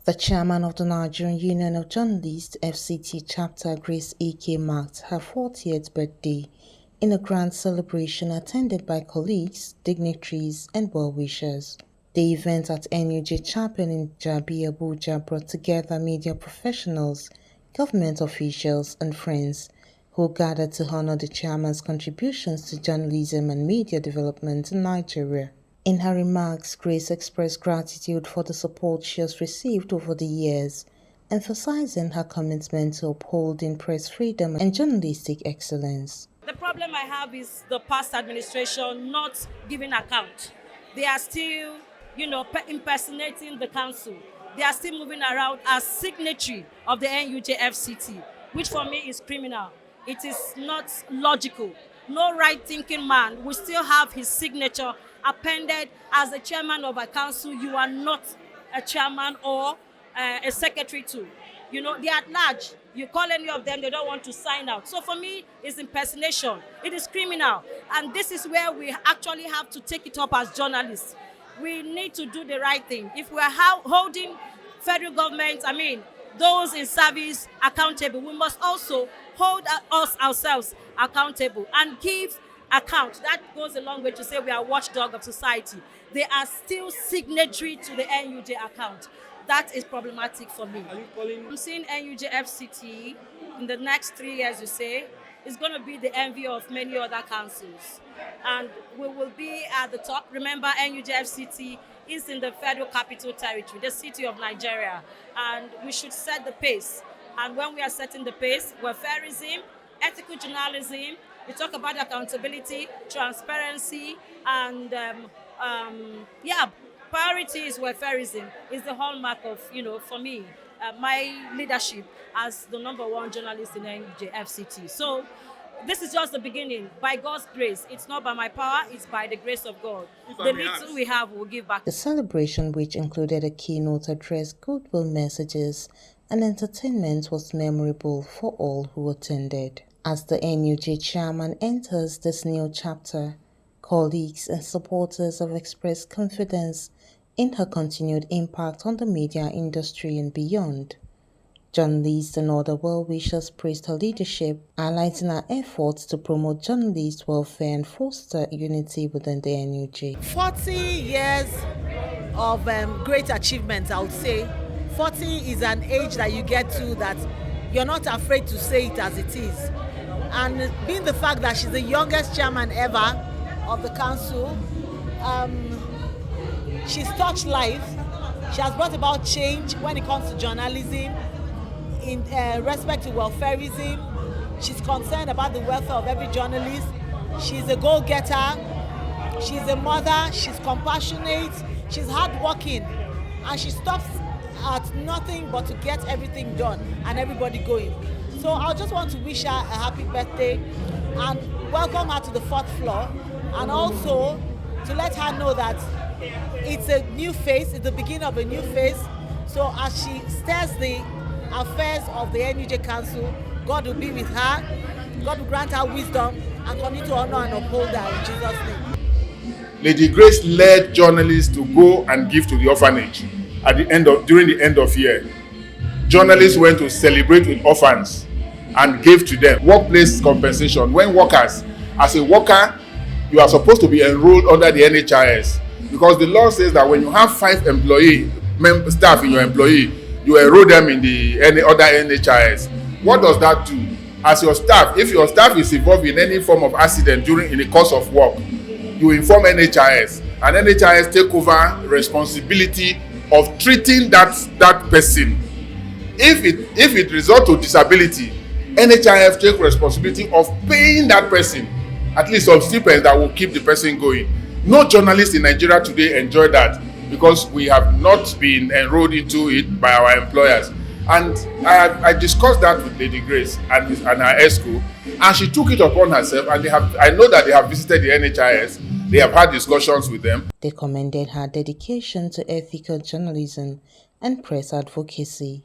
The chairman of the Nigerian Union of Journalists (FCT) chapter, Grace Ike, marked her 40th birthday in a grand celebration attended by colleagues, dignitaries, and well-wishers. The event at NUJ Chapel in Jabi, Abuja brought together media professionals, government officials, and friends who gathered to honor the chairman's contributions to journalism and media development in Nigeria. In her remarks, Grace expressed gratitude for the support she has received over the years, emphasizing her commitment to upholding press freedom and journalistic excellence. The problem I have is the past administration not giving account. They are still, impersonating the council. They are still moving around as signatory of the NUJ FCT, which for me is criminal. It is not logical. No right-thinking man will still have his signature appended as the chairman of a council. You are not a chairman or a secretary too. They are at large. You call any of them, they don't want to sign out. So for me, it's impersonation. It is criminal. And this is where we actually have to take it up as journalists. We need to do the right thing. If we are holding federal government, those in service accountable, we must also hold us ourselves accountable and give account. That goes a long way to say we are watchdog of society. They are still signatory to the NUJ account. That is problematic for me. I'm seeing NUJ FCT in the next 3 years, you say, is going to be the envy of many other councils. And we will be at the top. Remember, NUJ FCT is in the Federal Capital Territory, the city of Nigeria. And we should set the pace. And when we are setting the pace, welfareism, ethical journalism, we talk about accountability, transparency, and priority is welfareism is the hallmark of, for me, my leadership as the #1 journalist in NUJ FCT. So this is just the beginning. By God's grace, it's not by my power, it's by the grace of God. The little we have, we'll give back. The celebration, which included a keynote address, goodwill messages, and entertainment, was memorable for all who attended. As the NUJ chairman enters this new chapter, colleagues and supporters have expressed confidence in her continued impact on the media industry and beyond. Journalists and other well-wishers praised her leadership, highlighting her efforts to promote journalist welfare and foster unity within the NUJ. 40 years of great achievements, I would say. 40 is an age that you get to that you're not afraid to say it as it is. And being the fact that she's the youngest chairman ever of the council, she's touched life. She has brought about change when it comes to journalism, in respect to welfareism. She's concerned about the welfare of every journalist. She's a go-getter. She's a mother. She's compassionate. She's hardworking. And she stops at nothing but to get everything done and everybody going. So I just want to wish her a happy birthday and welcome her to the 4th floor, and also to let her know that it's a new phase, it's the beginning of a new phase. So as she steers the affairs of the NUJ Council, God will be with her, God will grant her wisdom and continue to honor and uphold her in Jesus' name. Lady Grace led journalists to go and give to the orphanage during the end of year. Journalists went to celebrate with orphans and gave to them. Workplace compensation. When workers, as a worker, you are supposed to be enrolled under the NHIS, because the law says that when you have 5 staff in your employee, you enroll them in any other NHIS. What does that do? As your staff, if your staff is involved in any form of accident in the course of work, you inform NHIS, and NHIS take over responsibility of treating that person. If it results to disability, NHIS take responsibility of paying that person at least some stipends that will keep the person going. No journalist in Nigeria today enjoy that, because we have not been enrolled into it by our employers. And I discussed that with Lady Grace and her ESCO, and she took it upon herself, and I know that they have visited the NHIS, they have had discussions with them. They commended her dedication to ethical journalism and press advocacy.